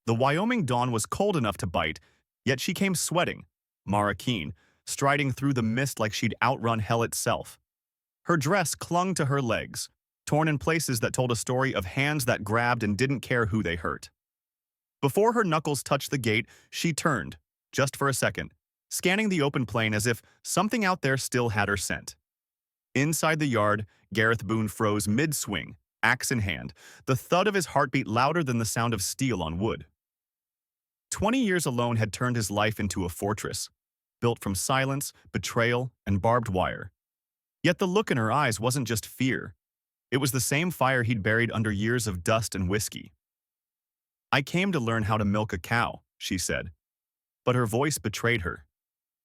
The Wyoming dawn was cold enough to bite, yet she came sweating, Mara keen, striding through the mist like she'd outrun hell itself. Her dress clung to her legs, torn in places that told a story of hands that grabbed and didn't care who they hurt. Before her knuckles touched the gate, she turned, just for a second, scanning the open plain as if something out there still had her scent. Inside the yard, Gareth Boone froze mid-swing, axe in hand, the thud of his heartbeat louder than the sound of steel on wood. 20 years alone had turned his life into a fortress, built from silence, betrayal, and barbed wire. Yet the look in her eyes wasn't just fear. It was the same fire he'd buried under years of dust and whiskey. "I came to learn how to milk a cow," she said. But her voice betrayed her.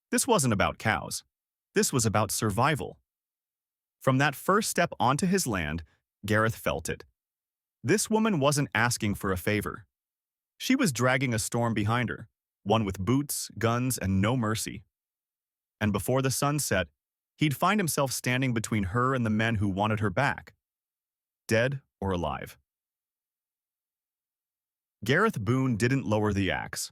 This wasn't about cows. This was about survival. From that first step onto his land, Gareth felt it. This woman wasn't asking for a favor. She was dragging a storm behind her, one with boots, guns, and no mercy. And before the sun set, he'd find himself standing between her and the men who wanted her back, dead or alive. Gareth Boone didn't lower the axe.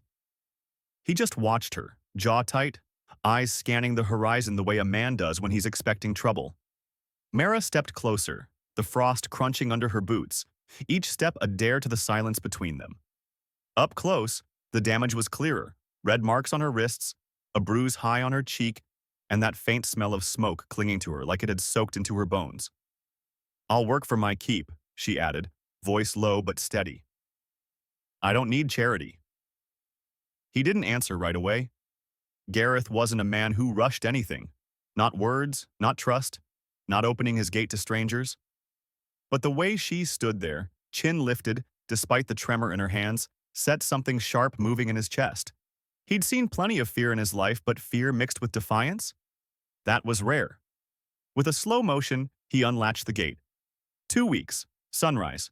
He just watched her, jaw tight, eyes scanning the horizon the way a man does when he's expecting trouble. Mara stepped closer, the frost crunching under her boots, each step a dare to the silence between them. Up close, the damage was clearer, red marks on her wrists, a bruise high on her cheek, and that faint smell of smoke clinging to her like it had soaked into her bones. "I'll work for my keep," she added, voice low but steady. "I don't need charity." He didn't answer right away. Gareth wasn't a man who rushed anything. Not words, not trust, not opening his gate to strangers. But the way she stood there, chin lifted, despite the tremor in her hands, set something sharp moving in his chest. He'd seen plenty of fear in his life, but fear mixed with defiance? That was rare. With a slow motion, he unlatched the gate. 2 weeks, sunrise.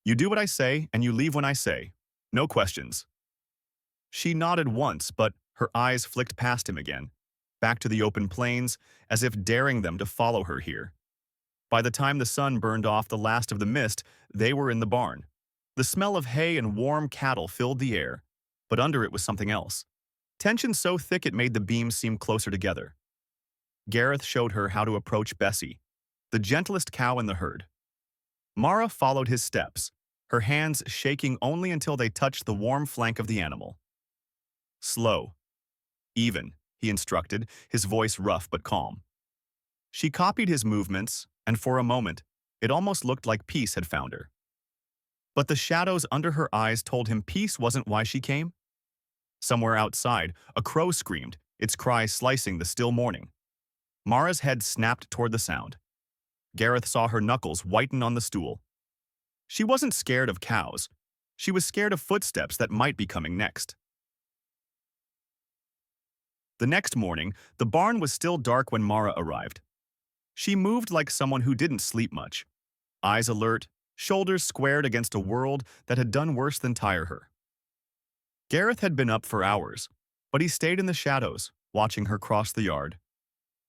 You do what I say, and you leave when I say. No questions. She nodded once, but her eyes flicked past him again, back to the open plains, as if daring them to follow her here. By the time the sun burned off the last of the mist, they were in the barn. The smell of hay and warm cattle filled the air, but under it was something else. Tension so thick it made the beams seem closer together. Gareth showed her how to approach Bessie, the gentlest cow in the herd. Mara followed his steps, her hands shaking only until they touched the warm flank of the animal. "Slow. Even," he instructed, his voice rough but calm. She copied his movements, and for a moment, it almost looked like peace had found her. But the shadows under her eyes told him peace wasn't why she came. Somewhere outside, a crow screamed, its cry slicing the still morning. Mara's head snapped toward the sound. Gareth saw her knuckles whiten on the stool. She wasn't scared of cows. She was scared of footsteps that might be coming next. The next morning, the barn was still dark when Mara arrived. She moved like someone who didn't sleep much, eyes alert, shoulders squared against a world that had done worse than tire her. Gareth had been up for hours, but he stayed in the shadows, watching her cross the yard.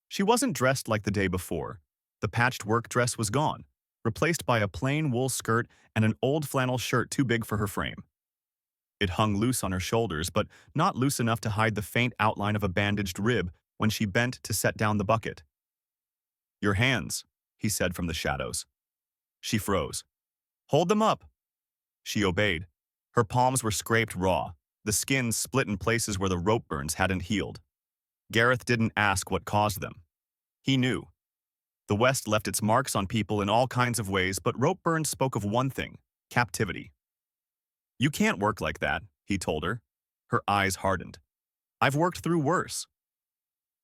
She wasn't dressed like the day before. The patched work dress was gone, replaced by a plain wool skirt and an old flannel shirt too big for her frame. It hung loose on her shoulders, but not loose enough to hide the faint outline of a bandaged rib when she bent to set down the bucket. "Your hands," he said from the shadows. She froze. "Hold them up." She obeyed. Her palms were scraped raw, the skin split in places where the rope burns hadn't healed. Gareth didn't ask what caused them. He knew. The West left its marks on people in all kinds of ways, but rope burns spoke of one thing: captivity. "You can't work like that," he told her. Her eyes hardened. "I've worked through worse."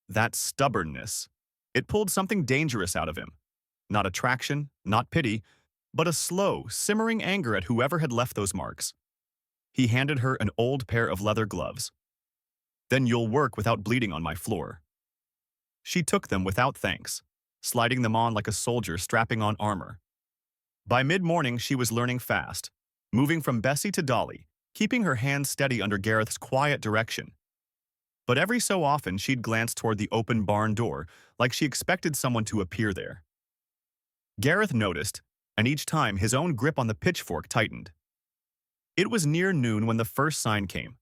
That stubbornness. It pulled something dangerous out of him. Not attraction, not pity, but a slow, simmering anger at whoever had left those marks. He handed her an old pair of leather gloves. "Then you'll work without bleeding on my floor." She took them without thanks, sliding them on like a soldier strapping on armor. By mid-morning, she was learning fast, moving from Bessie to Dolly, keeping her hands steady under Gareth's quiet direction. But every so often, she'd glance toward the open barn door, like she expected someone to appear there. Gareth noticed, and each time his own grip on the pitchfork tightened. It was near noon when the first sign came.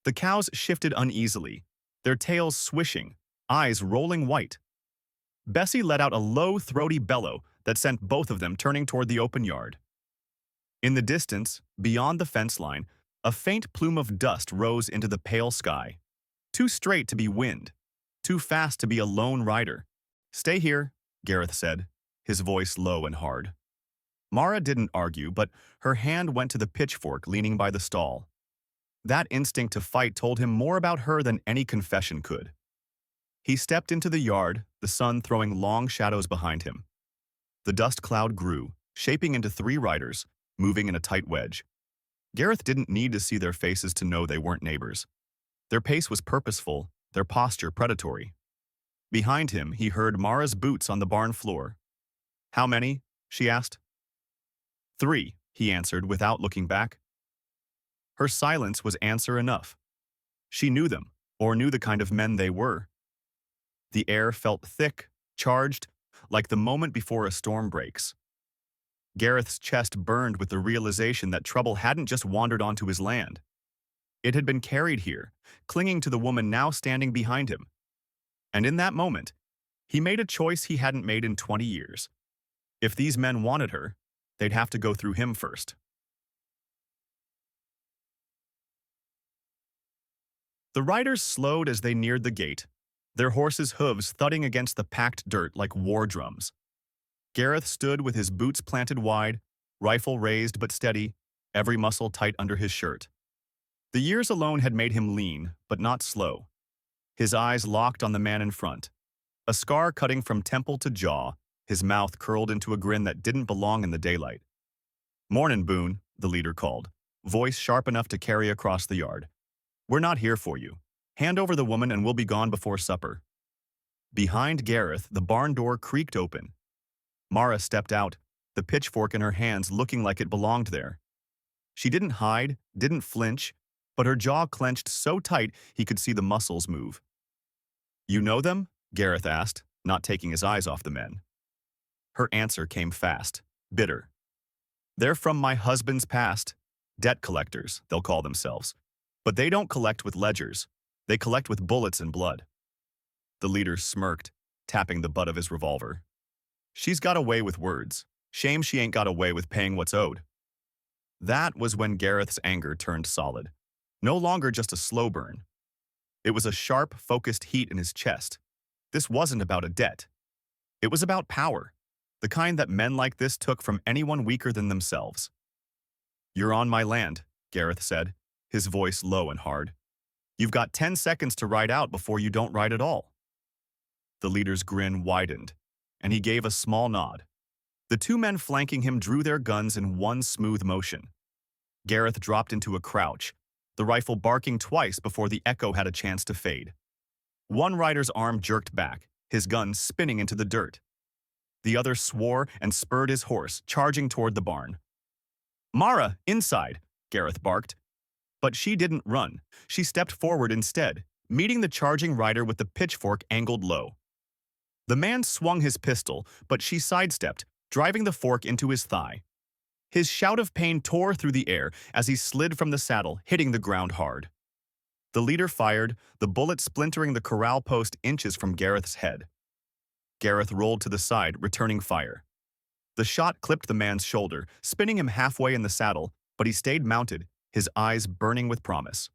The cows shifted uneasily, their tails swishing, eyes rolling white. Bessie let out a low, throaty bellow that sent both of them turning toward the open yard. In the distance, beyond the fence line, a faint plume of dust rose into the pale sky. Too straight to be wind, too fast to be a lone rider. "Stay here," Gareth said, his voice low and hard. Mara didn't argue, but her hand went to the pitchfork leaning by the stall. That instinct to fight told him more about her than any confession could. He stepped into the yard, the sun throwing long shadows behind him. The dust cloud grew, shaping into 3 riders, moving in a tight wedge. Gareth didn't need to see their faces to know they weren't neighbors. Their pace was purposeful, their posture predatory. Behind him, he heard Mara's boots on the barn floor. "How many?" she asked. "3," he answered without looking back. Her silence was answer enough. She knew them, or knew the kind of men they were. The air felt thick, charged, like the moment before a storm breaks. Gareth's chest burned with the realization that trouble hadn't just wandered onto his land. It had been carried here, clinging to the woman now standing behind him. And in that moment, he made a choice he hadn't made in 20 years. If these men wanted her, they'd have to go through him first. The riders slowed as they neared the gate, their horses' hooves thudding against the packed dirt like war drums. Gareth stood with his boots planted wide, rifle raised but steady, every muscle tight under his shirt. The years alone had made him lean, but not slow. His eyes locked on the man in front, a scar cutting from temple to jaw, his mouth curled into a grin that didn't belong in the daylight. "Mornin', Boone," the leader called, voice sharp enough to carry across the yard. "We're not here for you. Hand over the woman and we'll be gone before supper." Behind Gareth, the barn door creaked open. Mara stepped out, the pitchfork in her hands looking like it belonged there. She didn't hide, didn't flinch, but her jaw clenched so tight he could see the muscles move. "You know them?" Gareth asked, not taking his eyes off the men. Her answer came fast, bitter. "They're from my husband's past. Debt collectors, they'll call themselves. But they don't collect with ledgers. They collect with bullets and blood." The leader smirked, tapping the butt of his revolver. "She's got away with words. Shame she ain't got away with paying what's owed." That was when Gareth's anger turned solid. No longer just a slow burn. It was a sharp, focused heat in his chest. This wasn't about a debt. It was about power, the kind that men like this took from anyone weaker than themselves. "You're on my land," Gareth said, his voice low and hard. "You've got 10 seconds to ride out before you don't ride at all." The leader's grin widened, and he gave a small nod. The 2 men flanking him drew their guns in one smooth motion. Gareth dropped into a crouch, the rifle barking twice before the echo had a chance to fade. One rider's arm jerked back, his gun spinning into the dirt. The other swore and spurred his horse, charging toward the barn. "Mara, inside!" Gareth barked. But she didn't run. She stepped forward instead, meeting the charging rider with the pitchfork angled low. The man swung his pistol, but she sidestepped, driving the fork into his thigh. His shout of pain tore through the air as he slid from the saddle, hitting the ground hard. The leader fired, the bullet splintering the corral post inches from Gareth's head. Gareth rolled to the side, returning fire. The shot clipped the man's shoulder, spinning him halfway in the saddle, but he stayed mounted, his eyes burning with promise.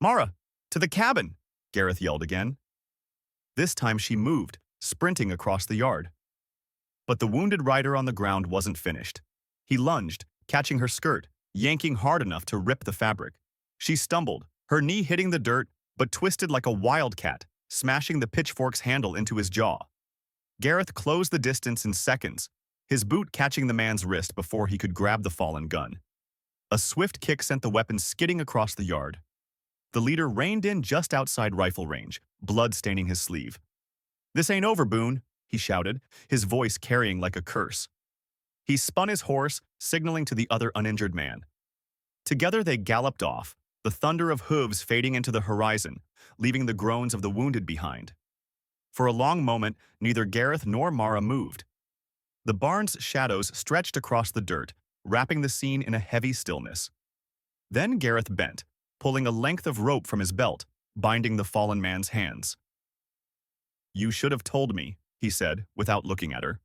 "Mara, to the cabin!" Gareth yelled again. This time she moved, sprinting across the yard. But the wounded rider on the ground wasn't finished. He lunged, catching her skirt, yanking hard enough to rip the fabric. She stumbled, her knee hitting the dirt, but twisted like a wildcat, smashing the pitchfork's handle into his jaw. Gareth closed the distance in seconds, his boot catching the man's wrist before he could grab the fallen gun. A swift kick sent the weapon skidding across the yard. The leader reined in just outside rifle range, blood staining his sleeve. "This ain't over, Boone," he shouted, his voice carrying like a curse. He spun his horse, signaling to the other uninjured man. Together they galloped off, the thunder of hooves fading into the horizon, leaving the groans of the wounded behind. For a long moment, neither Gareth nor Mara moved. The barn's shadows stretched across the dirt, wrapping the scene in a heavy stillness. Then Gareth bent, pulling a length of rope from his belt, binding the fallen man's hands. "You should have told me," he said, without looking at her.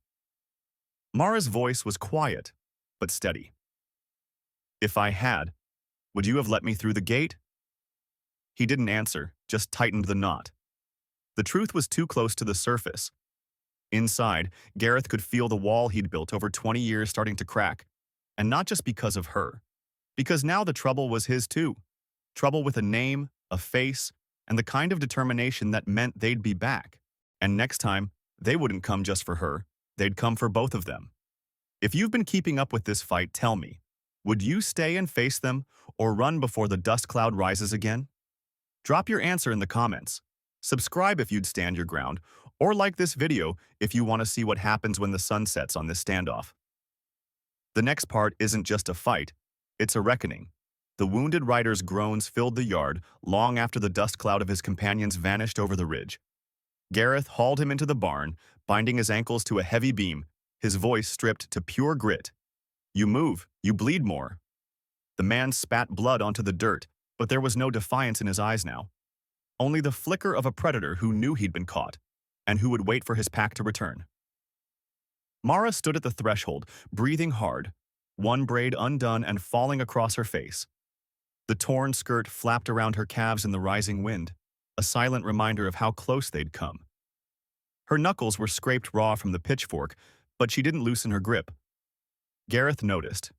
Mara's voice was quiet, but steady. "If I had, would you have let me through the gate?" He didn't answer, just tightened the knot. The truth was too close to the surface. Inside, Gareth could feel the wall he'd built over 20 years starting to crack. And not just because of her. Because now the trouble was his too. Trouble with a name, a face, and the kind of determination that meant they'd be back. And next time, they wouldn't come just for her. They'd come for both of them. If you've been keeping up with this fight, tell me, would you stay and face them or run before the dust cloud rises again? Drop your answer in the comments. Subscribe if you'd stand your ground, or like this video if you want to see what happens when the sun sets on this standoff. The next part isn't just a fight, it's a reckoning. The wounded rider's groans filled the yard long after the dust cloud of his companions vanished over the ridge. Gareth hauled him into the barn, binding his ankles to a heavy beam, his voice stripped to pure grit. "You move, you bleed more." The man spat blood onto the dirt, but there was no defiance in his eyes now. Only the flicker of a predator who knew he'd been caught, and who would wait for his pack to return. Mara stood at the threshold, breathing hard, one braid undone and falling across her face. The torn skirt flapped around her calves in the rising wind, a silent reminder of how close they'd come. Her knuckles were scraped raw from the pitchfork, but she didn't loosen her grip. Gareth noticed.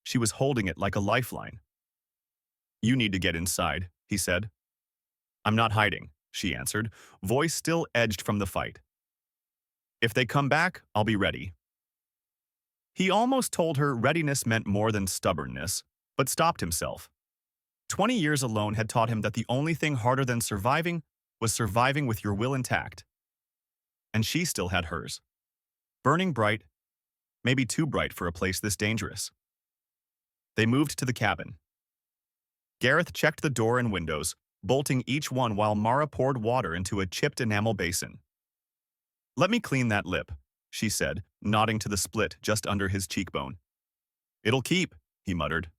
She was holding it like a lifeline. "You need to get inside," he said. "I'm not hiding," she answered, voice still edged from the fight. "If they come back, I'll be ready." He almost told her readiness meant more than stubbornness, but stopped himself. 20 years alone had taught him that the only thing harder than surviving was surviving with your will intact. And she still had hers. Burning bright, maybe too bright for a place this dangerous. They moved to the cabin. Gareth checked the door and windows, bolting each one while Mara poured water into a chipped enamel basin. "Let me clean that lip," she said, nodding to the split just under his cheekbone. "It'll keep," he muttered.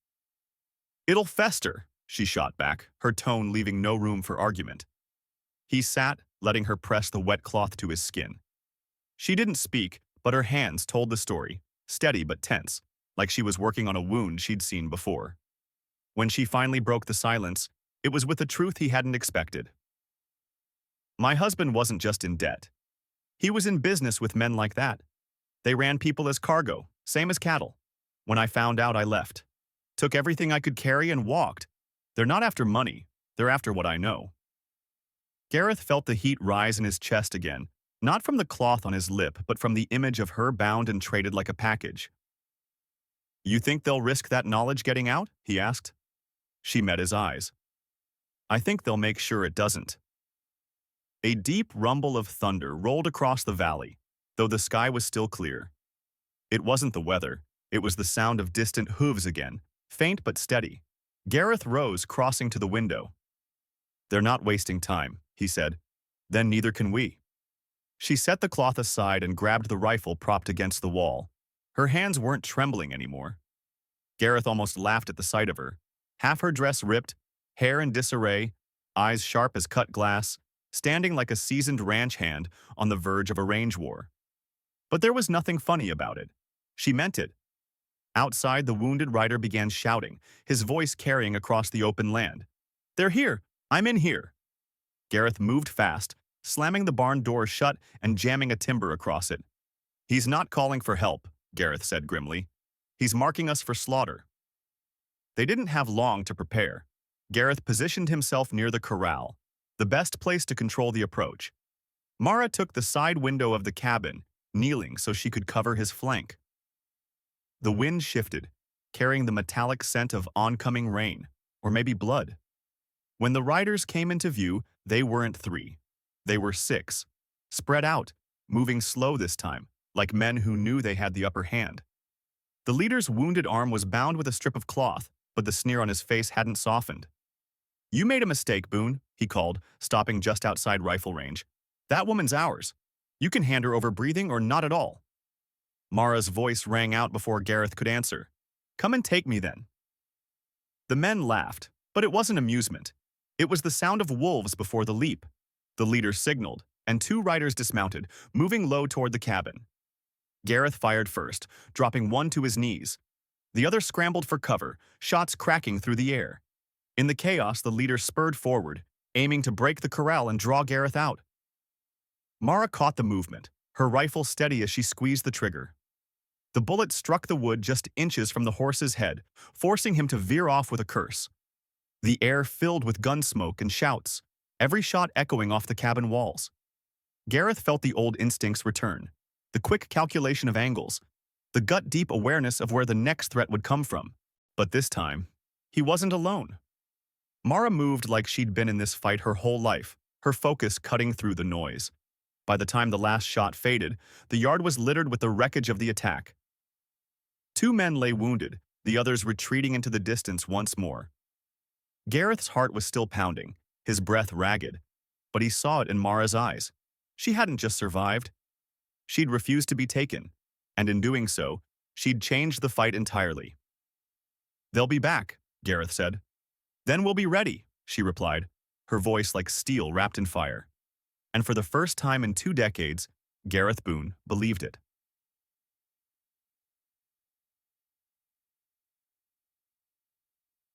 "It'll fester," she shot back, her tone leaving no room for argument. He sat, letting her press the wet cloth to his skin. She didn't speak, but her hands told the story, steady but tense, like she was working on a wound she'd seen before. When she finally broke the silence, it was with a truth he hadn't expected. "My husband wasn't just in debt. He was in business with men like that. They ran people as cargo, same as cattle. When I found out, I left. Took everything I could carry and walked. They're not after money, they're after what I know." Gareth felt the heat rise in his chest again, not from the cloth on his lip, but from the image of her bound and traded like a package. "You think they'll risk that knowledge getting out?" he asked. She met his eyes. "I think they'll make sure it doesn't." A deep rumble of thunder rolled across the valley, though the sky was still clear. It wasn't the weather, it was the sound of distant hooves again, faint but steady. Gareth rose, crossing to the window. "They're not wasting time," he said. "Then neither can we." She set the cloth aside and grabbed the rifle propped against the wall. Her hands weren't trembling anymore. Gareth almost laughed at the sight of her. Half her dress ripped, hair in disarray, eyes sharp as cut glass, standing like a seasoned ranch hand on the verge of a range war. But there was nothing funny about it. She meant it. Outside, the wounded rider began shouting, his voice carrying across the open land. "They're here! I'm in here!" Gareth moved fast, slamming the barn door shut and jamming a timber across it. "He's not calling for help," Gareth said grimly. "He's marking us for slaughter." They didn't have long to prepare. Gareth positioned himself near the corral, the best place to control the approach. Mara took the side window of the cabin, kneeling so she could cover his flank. The wind shifted, carrying the metallic scent of oncoming rain, or maybe blood. When the riders came into view, they weren't 3. They were 6, spread out, moving slow this time, like men who knew they had the upper hand. The leader's wounded arm was bound with a strip of cloth, but the sneer on his face hadn't softened. "You made a mistake, Boone," he called, stopping just outside rifle range. "That woman's ours. You can hand her over breathing or not at all." Mara's voice rang out before Gareth could answer. "Come and take me then." The men laughed, but it wasn't amusement. It was the sound of wolves before the leap. The leader signaled, and two riders dismounted, moving low toward the cabin. Gareth fired first, dropping one to his knees. The other scrambled for cover, shots cracking through the air. In the chaos, the leader spurred forward, aiming to break the corral and draw Gareth out. Mara caught the movement, her rifle steady as she squeezed the trigger. The bullet struck the wood just inches from the horse's head, forcing him to veer off with a curse. The air filled with gun smoke and shouts, every shot echoing off the cabin walls. Gareth felt the old instincts return, the quick calculation of angles, the gut-deep awareness of where the next threat would come from. But this time, he wasn't alone. Mara moved like she'd been in this fight her whole life, her focus cutting through the noise. By the time the last shot faded, the yard was littered with the wreckage of the attack. Two men lay wounded, the others retreating into the distance once more. Gareth's heart was still pounding, his breath ragged, but he saw it in Mara's eyes. She hadn't just survived. She'd refused to be taken, and in doing so, she'd changed the fight entirely. "They'll be back," Gareth said. "Then we'll be ready," she replied, her voice like steel wrapped in fire. And for the first time in 2 decades, Gareth Boone believed it.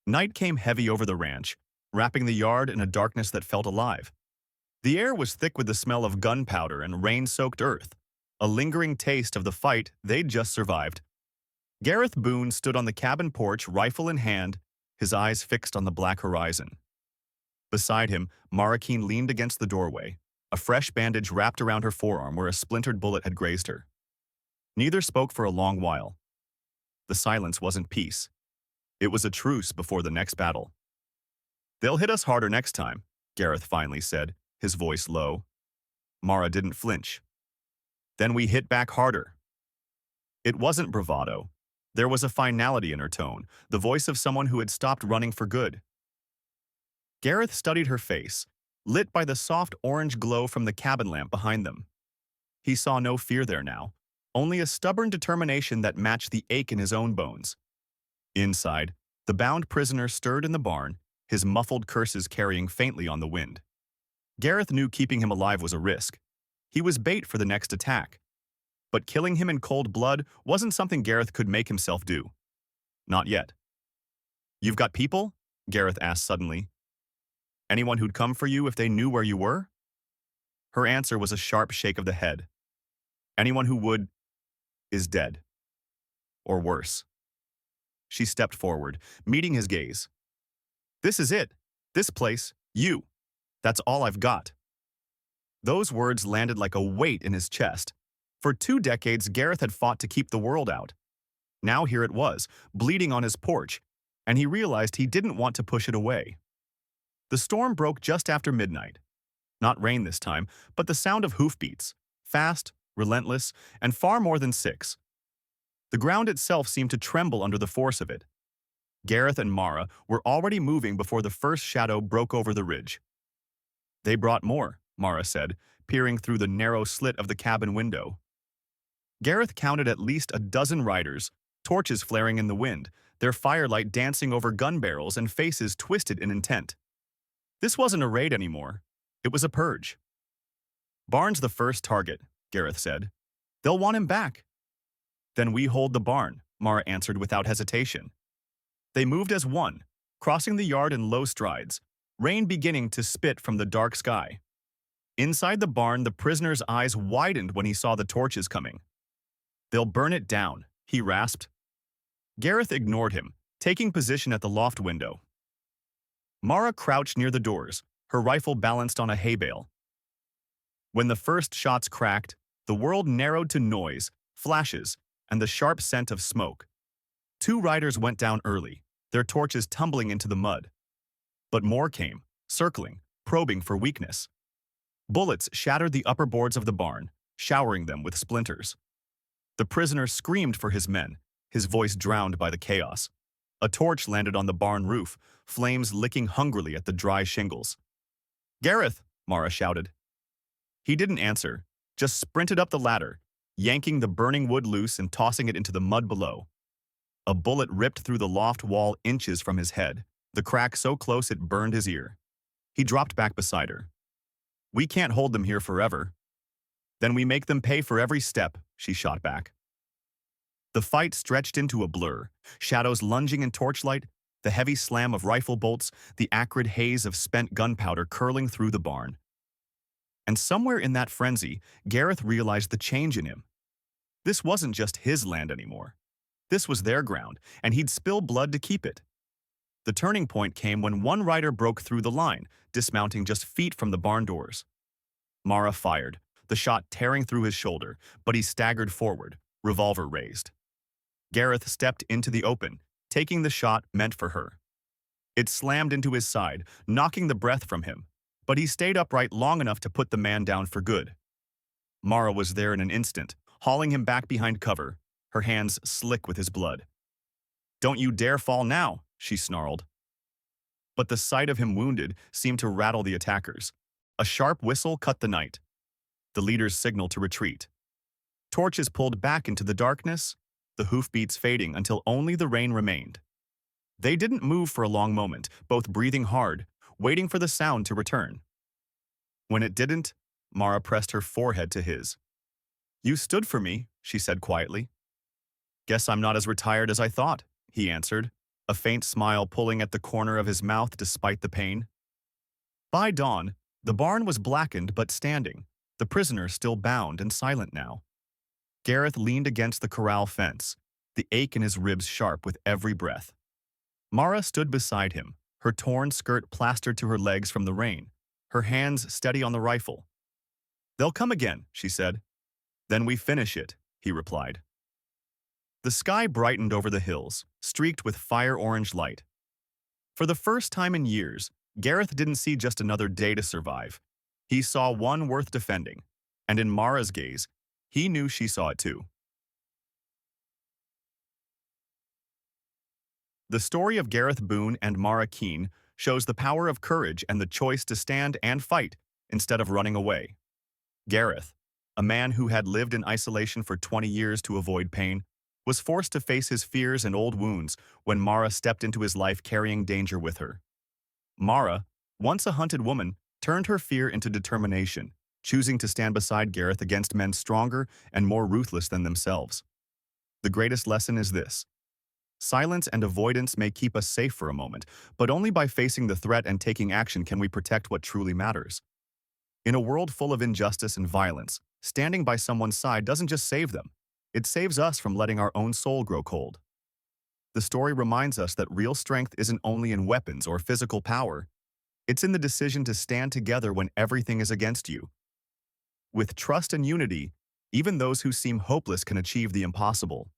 Night came heavy over the ranch, wrapping the yard in a darkness that felt alive. The air was thick with the smell of gunpowder and rain-soaked earth, a lingering taste of the fight they'd just survived. Gareth Boone stood on the cabin porch, rifle in hand, his eyes fixed on the black horizon. Beside him, Mara Keene leaned against the doorway, a fresh bandage wrapped around her forearm where a splintered bullet had grazed her. Neither spoke for a long while. The silence wasn't peace. It was a truce before the next battle. "They'll hit us harder next time," Gareth finally said, his voice low. Mara didn't flinch. "Then we hit back harder." It wasn't bravado. There was a finality in her tone, the voice of someone who had stopped running for good. Gareth studied her face, lit by the soft orange glow from the cabin lamp behind them. He saw no fear there now, only a stubborn determination that matched the ache in his own bones. Inside, the bound prisoner stirred in the barn, his muffled curses carrying faintly on the wind. Gareth knew keeping him alive was a risk. He was bait for the next attack. But killing him in cold blood wasn't something Gareth could make himself do. Not yet. "You've got people?" Gareth asked suddenly. "Anyone who'd come for you if they knew where you were?" Her answer was a sharp shake of the head. "Anyone who would is dead. Or worse." She stepped forward, meeting his gaze. "This is it. This place. You. That's all I've got." Those words landed like a weight in his chest. For 2 decades, Gareth had fought to keep the world out. Now here it was, bleeding on his porch, and he realized he didn't want to push it away. The storm broke just after midnight. Not rain this time, but the sound of hoofbeats, fast, relentless, and far more than 6. The ground itself seemed to tremble under the force of it. Gareth and Mara were already moving before the first shadow broke over the ridge. "They brought more," Mara said, peering through the narrow slit of the cabin window. Gareth counted at least a dozen riders, torches flaring in the wind, their firelight dancing over gun barrels and faces twisted in intent. This wasn't a raid anymore. It was a purge. "Barn's the first target," Gareth said. "They'll want him back." "Then we hold the barn," Mara answered without hesitation. They moved as one, crossing the yard in low strides, rain beginning to spit from the dark sky. Inside the barn, the prisoner's eyes widened when he saw the torches coming. "They'll burn it down," he rasped. Gareth ignored him, taking position at the loft window. Mara crouched near the doors, her rifle balanced on a hay bale. When the first shots cracked, the world narrowed to noise, flashes, and the sharp scent of smoke. 2 riders went down early, their torches tumbling into the mud. But more came, circling, probing for weakness. Bullets shattered the upper boards of the barn, showering them with splinters. The prisoner screamed for his men, his voice drowned by the chaos. A torch landed on the barn roof, flames licking hungrily at the dry shingles. "Gareth!" Mara shouted. He didn't answer, just sprinted up the ladder, yanking the burning wood loose and tossing it into the mud below. A bullet ripped through the loft wall inches from his head, the crack so close it burned his ear. He dropped back beside her. "We can't hold them here forever." "Then we make them pay for every step," she shot back. The fight stretched into a blur, shadows lunging in torchlight, the heavy slam of rifle bolts, the acrid haze of spent gunpowder curling through the barn. And somewhere in that frenzy, Gareth realized the change in him. This wasn't just his land anymore. This was their ground, and he'd spill blood to keep it. The turning point came when one rider broke through the line, dismounting just feet from the barn doors. Mara fired, the shot tearing through his shoulder, but he staggered forward, revolver raised. Gareth stepped into the open, taking the shot meant for her. It slammed into his side, knocking the breath from him, but he stayed upright long enough to put the man down for good. Mara was there in an instant, hauling him back behind cover, her hands slick with his blood. "Don't you dare fall now," she snarled. But the sight of him wounded seemed to rattle the attackers. A sharp whistle cut the night, the leader's signal to retreat. Torches pulled back into the darkness, the hoofbeats fading until only the rain remained. They didn't move for a long moment, both breathing hard, waiting for the sound to return. When it didn't, Mara pressed her forehead to his. "You stood for me," she said quietly. "Guess I'm not as retired as I thought," he answered, a faint smile pulling at the corner of his mouth despite the pain. By dawn, the barn was blackened but standing, the prisoner still bound and silent now. Gareth leaned against the corral fence, the ache in his ribs sharp with every breath. Mara stood beside him, her torn skirt plastered to her legs from the rain, her hands steady on the rifle. "They'll come again," she said. "Then we finish it," he replied. The sky brightened over the hills, streaked with fire-orange light. For the first time in years, Gareth didn't see just another day to survive. He saw one worth defending, and in Mara's gaze, he knew she saw it too. The story of Gareth Boone and Mara Keene shows the power of courage and the choice to stand and fight instead of running away. Gareth, a man who had lived in isolation for 20 years to avoid pain, was forced to face his fears and old wounds when Mara stepped into his life carrying danger with her. Mara, once a hunted woman, turned her fear into determination, choosing to stand beside Gareth against men stronger and more ruthless than themselves. The greatest lesson is this: silence and avoidance may keep us safe for a moment, but only by facing the threat and taking action can we protect what truly matters. In a world full of injustice and violence, standing by someone's side doesn't just save them, it saves us from letting our own soul grow cold. The story reminds us that real strength isn't only in weapons or physical power, it's in the decision to stand together when everything is against you. With trust and unity, even those who seem hopeless can achieve the impossible.